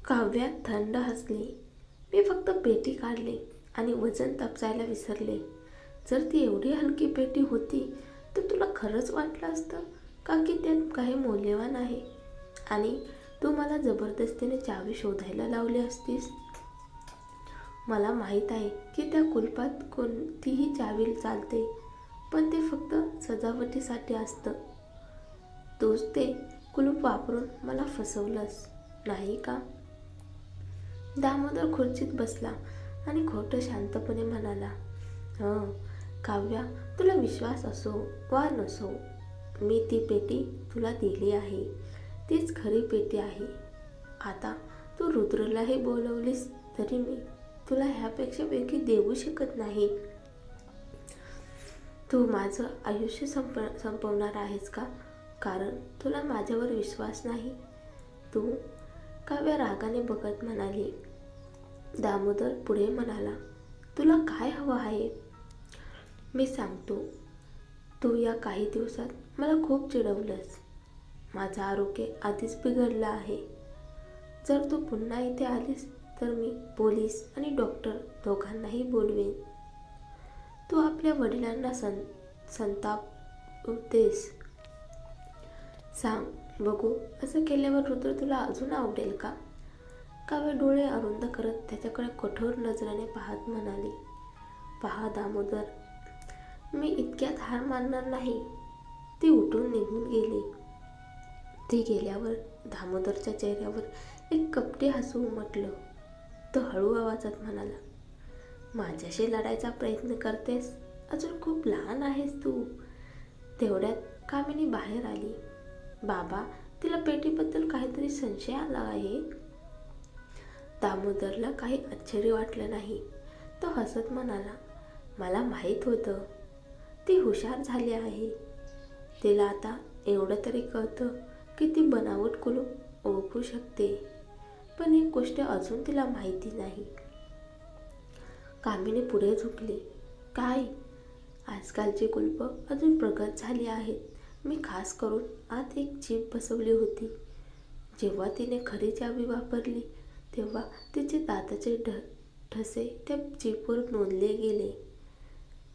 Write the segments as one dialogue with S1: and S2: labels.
S1: काव्या थंड हसली. मी फक्त पेटी काढली आणि वजन तपासायला विसरले. जर ती एवढी हलकी पेटी होती तर तुला खरंच वाटलं असतं का की त्यात काही मौल्यवान आहे आणि तू मला जबरदस्तीने चावी शोधायला लावली असतीस? मला माहीत आहे की त्या कुलपात कोणतीही चावी चालते, पण ते फक्त सजावटीसाठी असतं. तूच ते कुलूप वापरून मला फसवलंस, नाही का? दामोदर खुर्चीत बसला आणि खोटं शांतपणे म्हणाला, हं काव्या, तुला विश्वास असो वा नसो, मी ती पेटी तुला दिली आहे. तीच खरी पेटी आहे. आता तू रुद्रलाही बोलवलीस तरी मी तुला ह्यापेक्षा वेगळी देऊ शकत नाही. तू माझं आयुष्य संपवणार आहेस का? कारण तुला माझ्यावर विश्वास नाही. तू? काव्या रागाने बघत म्हणाली. दामोदर पुढे म्हणाला, तुला काय हवं आहे? मी सांगतो. तू या काही दिवसात मला खूप चिडवलंस. माझं आरोग्य आधीच बिघडलं आहे. जर तू पुन्हा इथे आलीस तर मी पोलीस आणि डॉक्टर दोघांनाही बोलवेन. तू आपल्या वडिलांना संताप देस. सांग बघू, असं केल्यावर रुद्र तुला अजून आवडेल का? काव्य डोळे अरुंद करत त्याच्याकडे कठोर नजरेने पाहत म्हणाली, पहा दामोदर, मी इतक्यात हार मानणार नाही. ती उठून निघून गेली. ती गेल्यावर दामोदरच्या चेहऱ्यावर एक कपटी हसू उमटलं. तो हळू आवाजात म्हणाला, माझ्याशी लढायचा प्रयत्न करतेस? अजून खूप लहान आहेस तू. तेवढ्यात कामिनी बाहेर आली. बाबा, तिला पेटीबद्दल काहीतरी संशय आला आहे. दामोदरला काही आश्चर्य वाटलं नाही. तो हसत म्हणाला, मला माहीत होतं. ती हुशार झाली आहे. तिला आता एवढं तरी कळतं की ती बनावट कुलूप ओळखू शकते. पण एक गोष्ट अजून तिला माहिती नाही. कामिनी पुढे झुकली. काय? आजकालची कुलपं अजून प्रगत झाली आहेत. मी खास करून आत एक चीप बसवली होती. जेव्हा तिने खरी चावी वापरली तेव्हा तिचे दाताचे ठसे त्या चीपवर नोंदले गेले.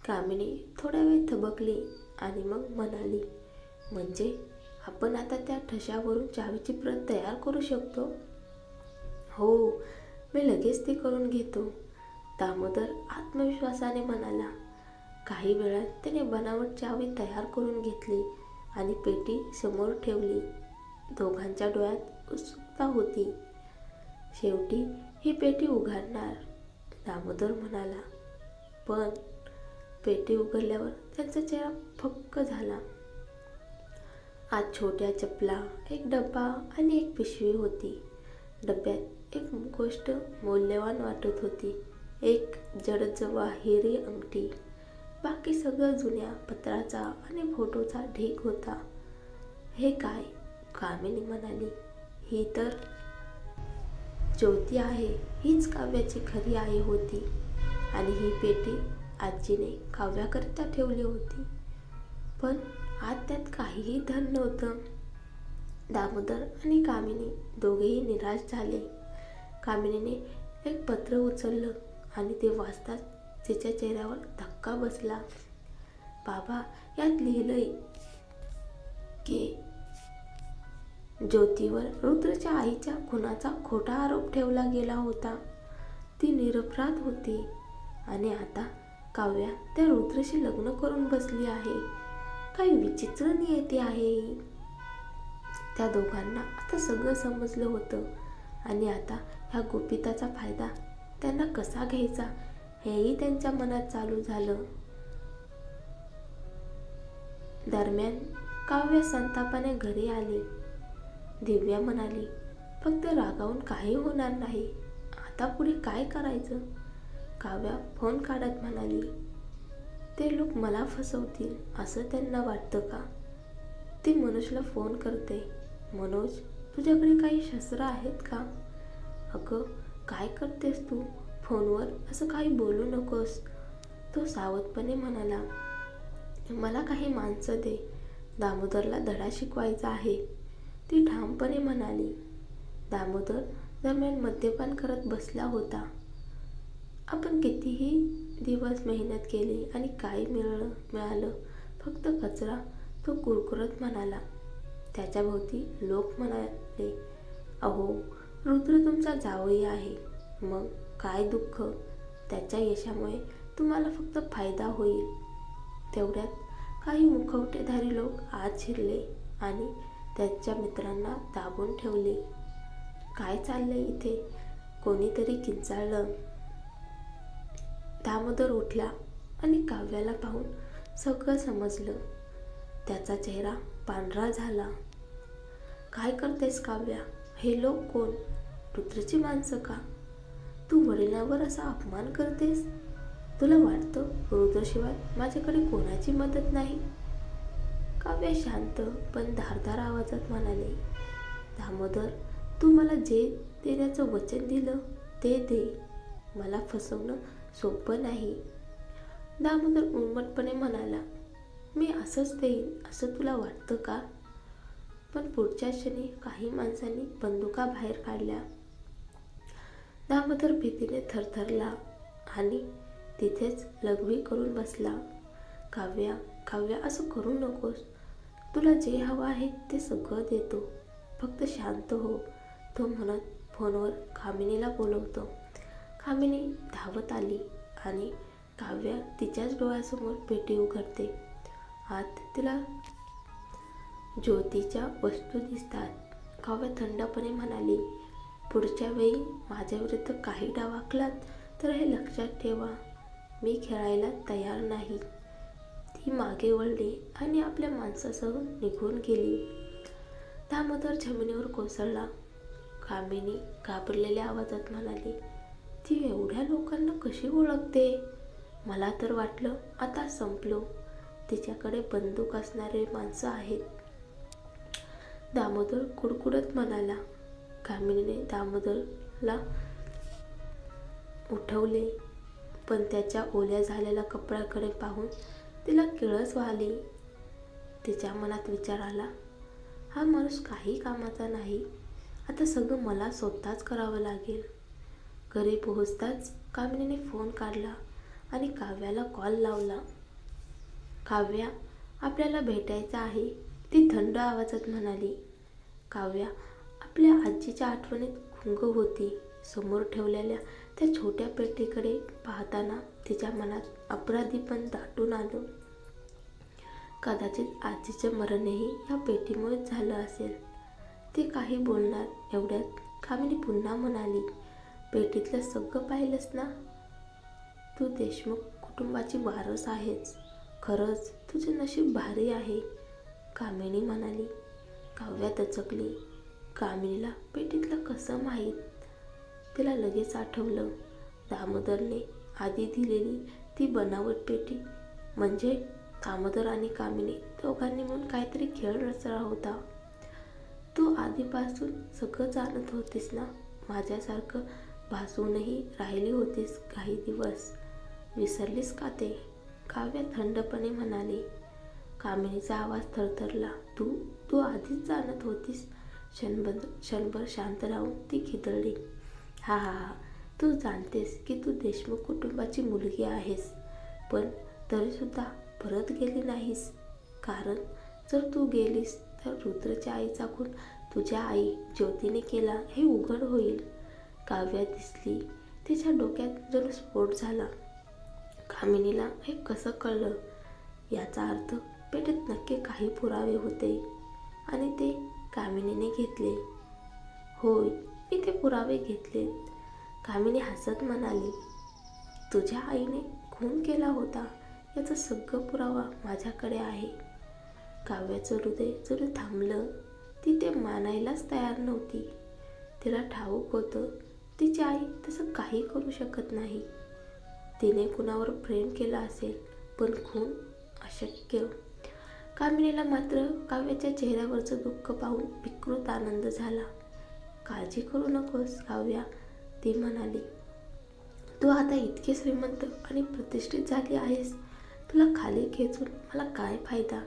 S1: कामिनी थोडा वेळ थबकली आणि मग म्हणाली, म्हणजे आपण आता त्या ठशावरून चावीची प्रत तयार करू शकतो? हो, मी लगेच ती करून घेतो. दामोदर आत्मविश्वासाने म्हणाला. काही वेळात त्याने बनावट चावी तयार करून घेतली आणि पेटी समोर ठेवली. दोघांच्या डोळ्यात उत्सुकता होती. शेवटी ही पेटी उघडणार, दामोदर म्हणाला. पण पेटी उघडल्यावर त्यांचा चेहरा फक्क झाला. आत छोट्या चपला, एक डब्बा आणि एक पिशवी होती. डब्यात एक गोष्ट मौल्यवान वाटत होती. एक जडजवाहिरी अंगठी. बाकी सगळं जुन्या पत्राचा आणि फोटोचा ढीग होता. हे काय? कामिनी म्हणाली. ही तर ज्योती आहे. हीच काव्याची खरी आई होती आणि ही पेटी आजीने काव्याकरिता ठेवली होती. पण आत त्यात काहीही धन नव्हतं. दामोदर आणि कामिनी दोघेही निराश झाले. कामिनीने एक पत्र उचललं आणि ते वाचताच तिच्या चेहऱ्यावर धक्का बसला. बाबा, यात लिहिलंय की ज्योतीवर रुद्रच्या आईच्या खुनाचा खोटा आरोप ठेवला गेला होता. ती निरपराध होती आणि आता काव्या त्या रुद्रशी लग्न करून बसली आहे. काही विचित्र नियती आहे ही. त्या दोघांना आता सगळं समजलं होतं आणि आता ह्या गुपिताचा फायदा त्यांना कसा घ्यायचा हेही त्यांच्या मनात चालू झालं. दरम्यान काव्या संतापाने घरी आली. दिव्या म्हणाली, फक्त रागावून काही होणार नाही. आता पुढे काय करायचं? काव्या फोन काढत म्हणाली, ते लोक मला फसवतील असं त्यांना वाटतं का? ती मनोजला फोन करते. मनोज, तुझ्याकडे काही शस्त्र आहेत का? अगं, काय करतेस तू? फोनवर असं काही बोलू नकोस. तो सावधपणे म्हणाला, मला काही माणसं दे. दामोदरला धडा शिकवायचा आहे. ती ठामपणे म्हणाली. दामोदर दरम्यान मद्यपान करत बसला होता. आपण कितीही दिवस मेहनत केली आणि काय मिळालं फक्त कचरा, तो कुरकुरत म्हणाला. त्याच्याभोवती लोक म्हणाले, अहो, रुद्र तुमचा जावई आहे, मग काय दुःख, त्याच्या यशामुळे तुम्हाला फक्त फायदा होईल. तेवढ्यात काही मुखवटेधारी लोक आत शिरले आणि त्याच्या मित्रांना दाबून ठेवले. काय चाललंय इथे, कोणीतरी किंचाळलं. दामोदर उठला आणि काव्याला पाहून सगळं समजलं. त्याचा चेहरा पांढरा झाला. काय करतेस काव्या, हे लोक कोण, रुद्रची माणसं का? तू वडिलांवर असा अपमान करतेस? तुला वाटतं रुद्रशिवाय माझ्याकडे कोणाची मदत नाही? काव्या शांत पण धारदार आवाजात म्हणाले, दामोदर, तू मला जे देण्याचं वचन दिलं ते दे. मला फसवणं सोपं नाही. दामोदर उर्मटपणे म्हणाला, मी असंच देईन असं तुला वाटतं का? पण पुढच्या क्षणी काही माणसांनी बंदुका बाहेर काढल्या. दामोदर भीतीने थरथरला आणि तिथेच लघवी करून बसला. काव्या, काव्या, असं करू नकोस. तुला जे हवं आहे ते सगळं देतो, फक्त शांत हो, तो म्हणत फोनवर कामिनीला बोलवतो. कामिनी धावत आली आणि काव्या तिच्याच डोळ्यासमोर पेटी उघडते. आत तिला ज्योतीच्या वस्तू दिसतात. काव्या थंडपणे म्हणाली, पुढच्या वेळी माझ्याविरुद्ध काही डाव आखलात तर हे लक्षात ठेवा, मी खेळायला तयार नाही. ती मागे वळली आणि आपल्या माणसासह निघून गेली. दामोदर जमिनीवर कोसळला. कामिनी घाबरलेल्या आवाजात म्हणाली, ती एवढ्या लोकांना कशी ओळखते? मला तर वाटलं आता संपलो, तिच्याकडे बंदूक असणारे माणसं आहेत. दामोदर कुडकुडत म्हणाला. कामिनीने दामोदरला उठवले, पण त्याच्या ओल्या झालेल्या कपड्याकडे पाहून तिला किळस आली. तिच्या मनात विचार आला, हा माणूस काही कामाचा नाही, आता सगळं मला स्वतःच करावं लागेल. घरी पोहोचताच कामिनीने फोन काढला आणि काव्याला कॉल लावला. काव्या, आपल्याला भेटायचं आहे, ती थंड आवाजात म्हणाली. काव्या आपल्या आजीच्या आठवणीत गुंग होती. समोर ठेवलेल्या त्या छोट्या पेटीकडे पाहताना तिच्या मनात अपराधीपण दाटून आलं. कदाचित आजीचं मरणही या पेटीमुळेच झालं असेल. ती काही बोलणार एवढ्यात कामिनी पुन्हा म्हणाली, पेटीतलं सगळं पाहिलंस ना? तू देशमुख कुटुंबाची वारस आहेस. खरंच तुझे नशीब भारी आहे, कामिनी म्हणाली. काव्या दचकली. कामिनीला पेटीतलं कसं माहीत? तिला लगेच आठवलं, दामोदरने आधी दिलेली ती बनावट पेटी. म्हणजे दामोदर आणि कामिनी दोघांनी मिळून काहीतरी खेळ रचला होता. तू आधीपासून सगळं जाणत होतीस ना? माझ्यासारखं भासूनही राहिली होतीस काही दिवस, विसरलीस का ते? काव्या थंडपणे म्हणाली. कामिनीचा आवाज थरथरला. तू आधीच जाणत होतीस? क्षणभर शांत राहून ती खिदळली. हा हा हा, तू जाणतेस की तू देशमुख कुटुंबाची मुलगी आहेस, पण तरीसुद्धा परत गेली नाहीस. कारण जर तू गेलीस तर रुद्रच्या आईचा खून तुझ्या आई ज्योतीने केला हे उघड होईल. काव्या दिसली. तिच्या डोक्यात जणू स्फोट झाला. कामिनीला हे कसं कळलं? याचा अर्थ पेटीत नक्की काही पुरावे होते आणि ते कामिनीने घेतले. होय, मी ते पुरावे घेतलेत, कामिनी हसत म्हणाली. तुझ्या आईने खून केला होता याचा सगळं पुरावा माझ्याकडे आहे. काव्याचं हृदय जणू थांबलं. ती ते मानायलाच तयार नव्हती. तिला ठाऊक होतं तिची आई तसं काही करू शकत नाही. तिने कुणावर प्रेम केलं असेल, पण खून अशक्य. कामिनीला मात्र काव्याच्या चेहऱ्यावरचं दुःख पाहून विकृत आनंद झाला. काळजी करू नकोस काव्या, ती म्हणाली. तू आता इतकी श्रीमंत आणि प्रतिष्ठित झाली आहेस, तुला खाली खेचून मला काय फायदा?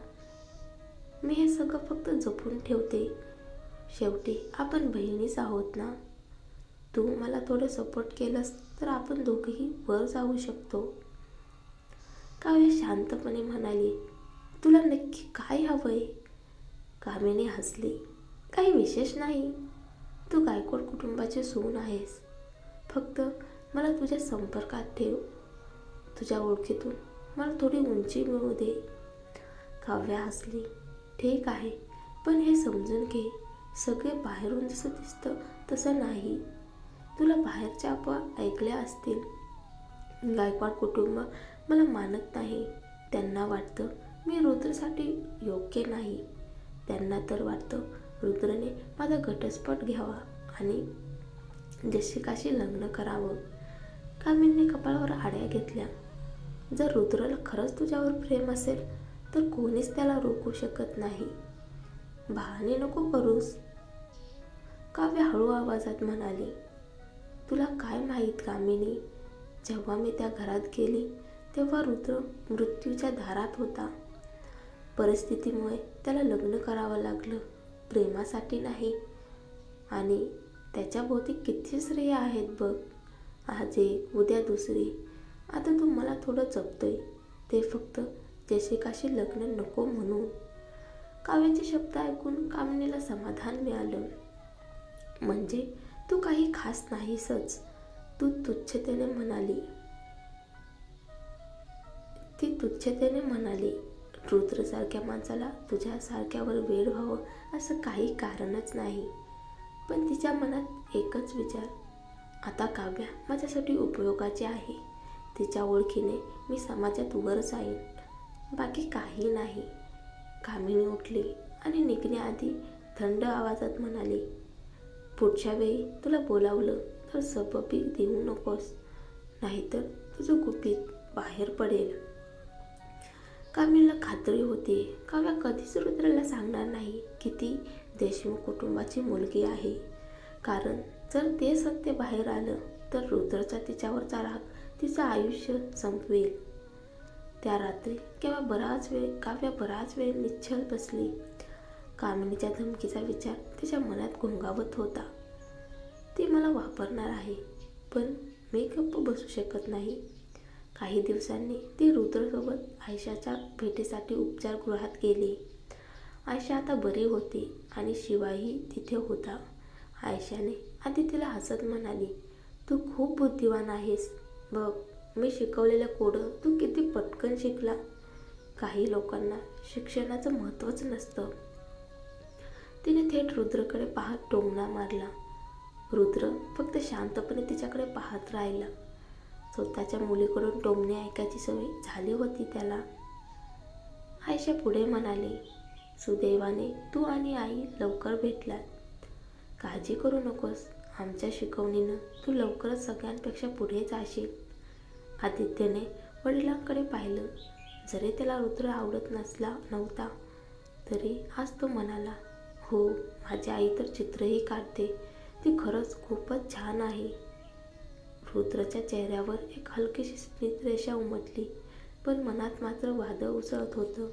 S1: मी हे सगळं फक्त जपून ठेवते. शेवटी आपण बहिणीच आहोत ना. तू मला थोडं सपोर्ट केलंस तर आपण दोघेही वर जाऊ शकतो. काव्या शांतपणे म्हणाली, तुला नक्की काय हवंय? कामिनी हसली, काही विशेष नाही. तू गायकवाड कुटुंबाची सून आहेस. फक्त मला तुझ्या संपर्कात ठेव. तुझ्या ओळखीतून मला थोडी उंची मिळू दे. काव्या हसली, ठीक आहे, पण हे समजून घे, सगळे बाहेरून जसं दिसतं तसं नाही. तुला बाहेरच्या अफवा ऐकल्या असतील. गायकवाड कुटुंब मला मानत नाही. त्यांना वाटतं मी रुद्रसाठी योग्य नाही. त्यांना तर वाटतं रुद्रने माझा घटस्फोट घ्यावा आणि जशिकाशी लग्न करावं. कामिनीने कपाळावर आड्या घेतल्या. जर रुद्रला खरंच तुझ्यावर प्रेम असेल तर कोणीच त्याला रोखू शकत नाही. बहाणे नको करूस. काव्या हळू आवाजात म्हणाली, तुला काय माहीत कामिनी, जेव्हा मी त्या घरात गेली तेव्हा रुद्र मृत्यूच्या दारात होता. परिस्थितीमुळे त्याला लग्न करावं लागलं, प्रेमासाठी नाही. आणि त्याच्याभोवती किती स्त्रिया आहेत बघ. आज एक, उद्या दुसरी. आता तू मला थोडं जपतोय, ते फक्त जशिकाशी लग्न नको म्हणून. काव्याचे शब्द ऐकून कामिनीला समाधान मिळालं. म्हणजे तू काही खास नाहीसच. ती तुच्छतेने म्हणाली, रुद्रसारख्या माणसाला तुझ्यासारख्यावर वेड व्हावं असं काही कारणच नाही. पण तिच्या मनात एकच विचार, आता काव्या माझ्यासाठी उपयोगाची आहे. तिच्या ओळखीने मी समाजात वर जाईन, बाकी काही नाही. कामिनी उठली आणि निघण्याआधी थंड आवाजात म्हणाली, पुढच्या वेळी तुला बोलावलं तर सबबी देऊ नकोस, नाहीतर तुझं गुपित बाहेर पडेल. कामिनीला खात्री होती काव्या कधीच रुद्रला सांगणार नाही की ती देशमुख कुटुंबाची मुलगी आहे. कारण जर ते सत्य बाहेर आलं तर रुद्रचा तिच्यावरचा राग तिचं आयुष्य संपवेल. त्या रात्री काव्या बराच वेळ निश्चल बसली. कामिनीच्या धमकीचा विचार तिच्या मनात घोंगावत होता. ती मला वापरणार आहे, पण मी गप्प बसू शकत नाही. काही दिवसांनी ती रुद्रसोबत आयशाच्या भेटीसाठी उपचारगृहात गेली. आयशा आता बरी होती आणि शिवाही तिथे होता. आयशाने आधी तिला हसत म्हणाली, तू खूप बुद्धिवान आहेस. बघ, मी शिकवलेलं कोडं तू किती पटकन शिकला. काही लोकांना शिक्षणाचं महत्त्वच नसतं. तिने थेट रुद्रकडे पाहत टोमणा मारला. रुद्र फक्त शांतपणे तिच्याकडे पाहत राहिला. स्वतःच्या मुलीकडून टोमणे ऐकायची सवय झाली होती त्याला. आयशा पुढे म्हणाली, सुदैवाने तू आणि आई लवकर भेटलात. काळजी करू नकोस. आमच्या शिकवणीनं तू लवकरच सगळ्यांपेक्षा पुढे जाशील. आदित्यने वडिलांकडे पाहिलं. जरी त्याला रुद्र आवडत नव्हता तरी आज तो म्हणाला, हो, माझी आई तर चित्रही काढते. ती खरंच खूपच छान आहे. रुद्रच्या चेहऱ्यावर एक हलकीशी स्मित रेषा उमटली, पण मनात मात्र वादळ उसळत होतं.